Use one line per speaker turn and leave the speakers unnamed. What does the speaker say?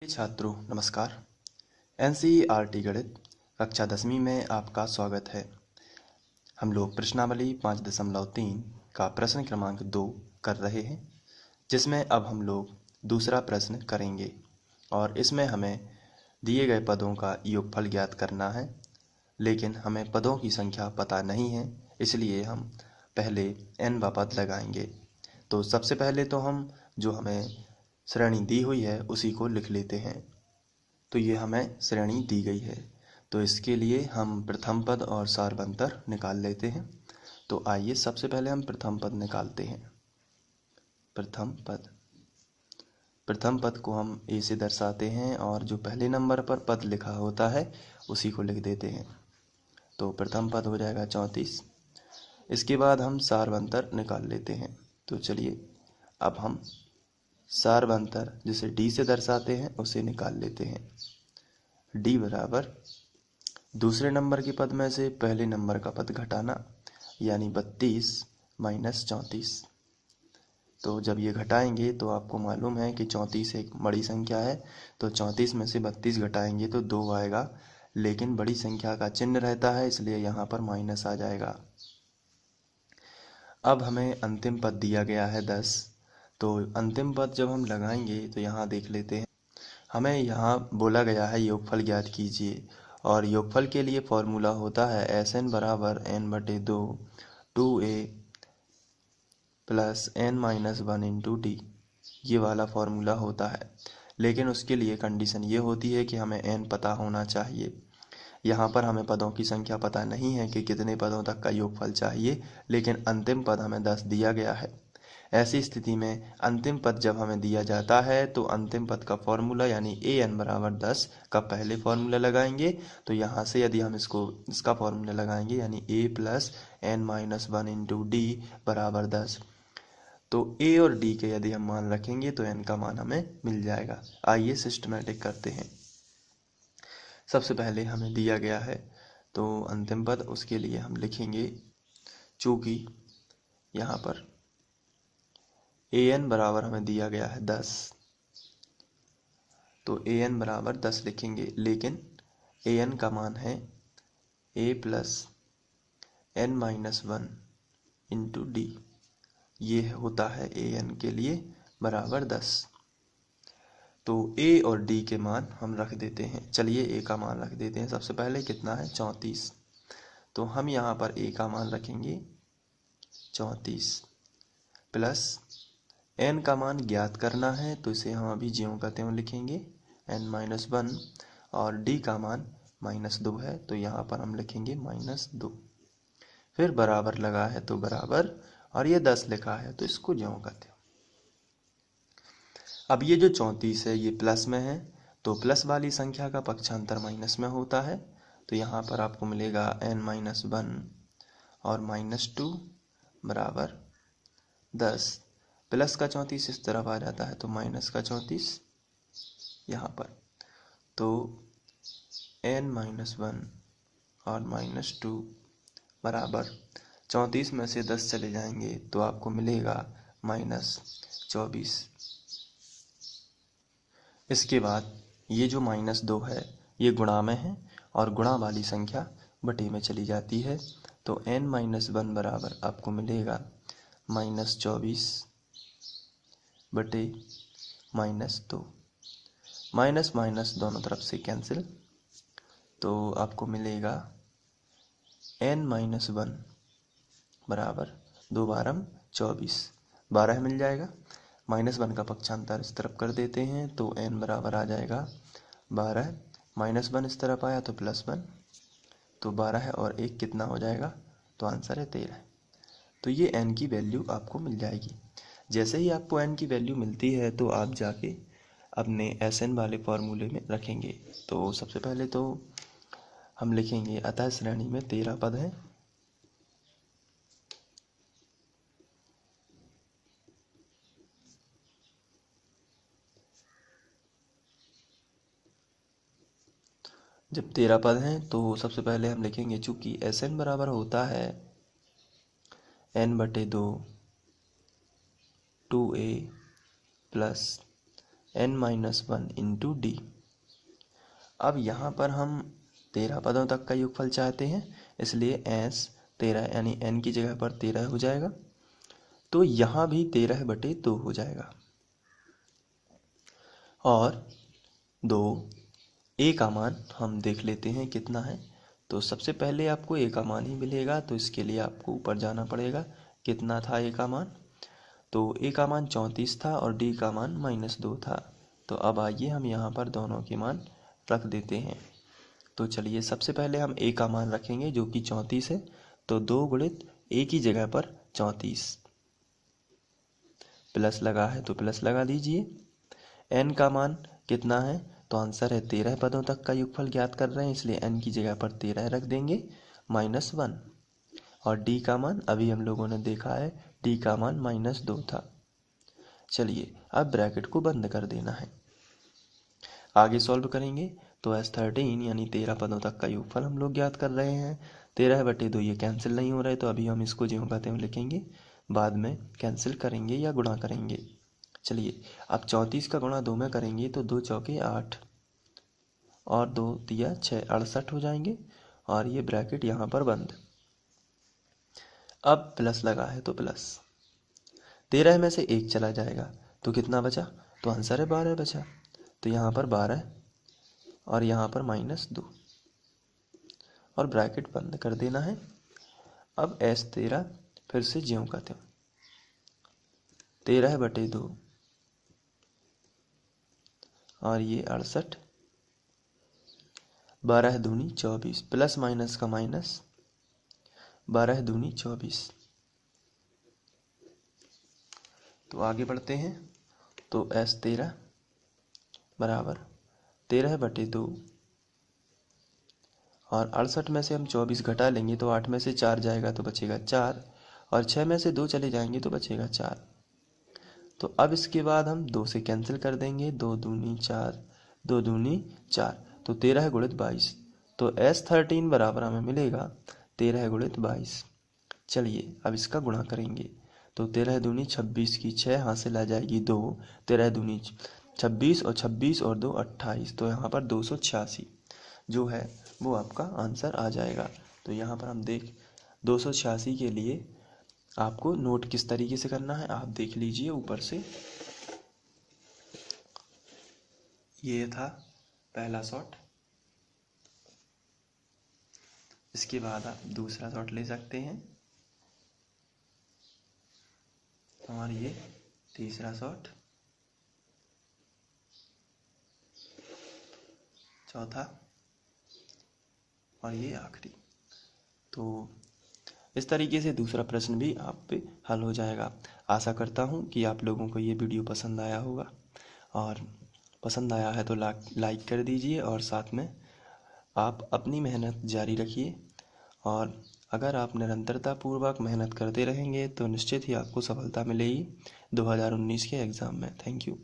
छात्रों नमस्कार। एनसीईआरटी गणित कक्षा 10वीं में आपका स्वागत है। हम लोग प्रश्नावली 5.3 का प्रश्न क्रमांक 2 कर रहे हैं, जिसमें अब हम लोग दूसरा प्रश्न करेंगे और इसमें हमें दिए गए पदों का योगफल ज्ञात करना है, लेकिन हमें पदों की संख्या पता नहीं है, इसलिए हम पहले n वा पद लगाएंगे। तो सबसे पहले तो हम जो हमें श्रेणी दी हुई है उसी को लिख लेते हैं। तो ये हमें श्रेणी दी गई है, तो इसके लिए हम प्रथम पद और सारवंतर निकाल लेते हैं। तो आइए सबसे पहले हम प्रथम पद निकालते हैं। प्रथम पद को हम ए से दर्शाते हैं और जो पहले नंबर पर पद लिखा होता है उसी को लिख देते हैं। तो प्रथम पद हो जाएगा 34। इसके बाद हम सारवंतर निकाल लेते हैं। तो चलिए अब हम सारवंतर जिसे डी से दर्शाते हैं उसे निकाल लेते हैं। डी बराबर दूसरे नंबर के पद में से पहले नंबर का पद घटाना, यानी 32 माइनस 34। तो जब ये घटाएंगे तो आपको मालूम है कि 34 एक बड़ी संख्या है, तो 34 में से 32 घटाएंगे तो 2 आएगा, लेकिन बड़ी संख्या का चिन्ह रहता है इसलिए यहाँ पर माइनस आ जाएगा। अब हमें अंतिम पद दिया गया है 10। तो अंतिम पद जब हम लगाएंगे तो यहाँ देख लेते हैं, हमें यहाँ बोला गया है योगफल ज्ञात कीजिए, और योगफल के लिए फॉर्मूला होता है Sn बराबर n/2 2a plus n-1 into D. ये वाला फॉर्मूला होता है, लेकिन उसके लिए कंडीशन ये होती है कि हमें n पता होना चाहिए। यहाँ पर हमें पदों की संख्या पता नहीं है कि कितने पदों तक का योगफल चाहिए, लेकिन अंतिम पद हमें 10 दिया गया है। ऐसी स्थिति में अंतिम पद जब हमें दिया जाता है तो अंतिम पद का फॉर्मूला यानी an बराबर 10 का पहले फॉर्मूला लगाएंगे। तो यहाँ से यदि हम इसका फॉर्मूला लगाएंगे यानी a plus n-1 into D बराबर 10, तो a और d के यदि हम मान रखेंगे तो n का मान हमें मिल जाएगा। आइए सिस्टमेटिक करते हैं। सबसे पहले हमें दिया गया है तो अंतिम पद, उसके लिए हम लिखेंगे, चूँकि यहाँ पर an बराबर हमें दिया गया है 10, तो an बराबर 10 लिखेंगे, लेकिन an का मान है a plus n-1 into D. ये होता है an के लिए बराबर 10। तो a और d के मान हम रख देते हैं। चलिए a का मान रख देते हैं। सबसे पहले कितना है 34, तो हम यहाँ पर a का मान रखेंगे 34 प्लस n का मान ज्ञात करना है, तो इसे हम अभी ज्यों का त्यों लिखेंगे n-1, और d का मान -2 है तो यहाँ पर हम लिखेंगे -2। फिर बराबर लगा है तो बराबर, और ये 10 लिखा है तो इसको ज्यों का त्यों। अब ये जो 34 है ये प्लस में है, तो प्लस वाली संख्या का पक्षांतर माइनस में होता है, तो यहाँ पर आपको मिलेगा n-1 और -2 बराबर 10। प्लस का 34 इस तरफ आ जाता है तो माइनस का 34 यहाँ पर, तो n-1 और -2 बराबर 34 में से 10 चले जाएंगे तो आपको मिलेगा -24। इसके बाद ये जो -2 है ये गुणा में है और गुणा वाली संख्या बटे में चली जाती है, तो n-1 बराबर आपको मिलेगा -24 बटे -2। माइनस माइनस दोनों तरफ से कैंसिल, तो आपको मिलेगा n-1 बराबर 2 बारह 24, 12 मिल जाएगा। -1 का पक्षांतर इस तरफ कर देते हैं तो n बराबर आ जाएगा 12, -1 इस तरफ आया तो +1, तो 12 और 1 कितना हो जाएगा, तो आंसर है 13। तो ये n की वैल्यू आपको मिल जाएगी। जैसे ही आपको n की वैल्यू मिलती है तो आप जाके अपने Sn वाले फॉर्मूले में रखेंगे। तो सबसे पहले तो हम लिखेंगे अतः श्रेणी में 13 पद हैं, जब 13 पद हैं तो सबसे पहले हम लिखेंगे, चूँकि Sn बराबर होता है n/2 2a plus n-1 into D. अब यहाँ पर हम 13 पदों तक का योगफल चाहते हैं, इसलिए s 13 यानी n की जगह पर 13 हो जाएगा, तो यहाँ भी 13/2 हो जाएगा। और 2 a का मान हम देख लेते हैं कितना है। तो सबसे पहले आपको a का मान ही मिलेगा, तो इसके लिए आपको ऊपर जाना पड़ेगा। कितना था a का मान? तो a का मान 34 था और d का मान -2 था। तो अब आइए हम यहाँ पर दोनों के मान रख देते हैं। तो चलिए सबसे पहले हम a का मान रखेंगे जो कि 34 है, तो 2 गुणित a की जगह पर 34, प्लस लगा है तो प्लस लगा दीजिए। n का मान कितना है? तो आंसर है 13 पदों तक का योगफल ज्ञात कर रहे हैं, इसलिए n की जगह पर 13 रख देंगे -1। और d का मान अभी हम लोगों ने देखा है, d का मान -2 था। चलिए अब ब्रैकेट को बंद कर देना है। आगे सॉल्व करेंगे तो S13 यानी 13 पदों तक का योगफल हम लोग ज्ञात कर रहे हैं। 13/2 ये कैंसिल नहीं हो रहे, तो अभी हम इसको ज्यों का त्यों लिखेंगे, बाद में कैंसिल करेंगे या गुणा करेंगे। चलिए अब 34 का गुणा 2 में करेंगे तो 2 चौके 8 और 2 दिया 6, 68 हो जाएंगे। और ये ब्रैकेट यहाँ पर बंद। अब प्लस लगा है तो प्लस, 13 में से 1 चला जाएगा तो कितना बचा? तो आंसर है 12 बचा। तो यहाँ पर 12 और यहाँ पर -2 और ब्रैकेट बंद कर देना है। अब S13 फिर से ज्यों का त्यों, 13/2 और ये 68, 12 दूनी 24, प्लस माइनस का माइनस, 12 दूनी 24। तो आगे बढ़ते हैं। तो S13 बराबर 13/2 और 68 में से हम 24 घटा लेंगे तो 8 में से 4 जाएगा तो बचेगा 4, और 6 में से 2 चले जाएंगे तो बचेगा 4। तो अब इसके बाद हम 2 से कैंसिल कर देंगे, 2 दूनी 4, 2 दूनी 4, तो 13 गुणित 22। तो S13 बराबर हमें मिलेगा 13 गुणित 22। चलिए अब इसका गुणा करेंगे, तो 13 दूनी 26 की 6 हासिल आ जाएगी 2, 13 दूनी 26 और 26 और 2 28, तो यहाँ पर 286 जो है वो आपका आंसर आ जाएगा। तो यहाँ पर हम 286 के लिए आपको नोट किस तरीके से करना है आप देख लीजिए ऊपर से। ये था पहला शॉट, इसके बाद आप दूसरा शॉट ले सकते हैं, और ये तीसरा शॉट, चौथा और ये आखिरी। तो इस तरीके से दूसरा प्रश्न भी आप पे हल हो जाएगा। आशा करता हूँ कि आप लोगों को ये वीडियो पसंद आया होगा, और पसंद आया है तो लाइक कर दीजिए, और साथ में आप अपनी मेहनत जारी रखिए। और अगर आप निरंतरता पूर्वक मेहनत करते रहेंगे तो निश्चित ही आपको सफलता मिलेगी 2019 के एग्ज़ाम में। Thank you.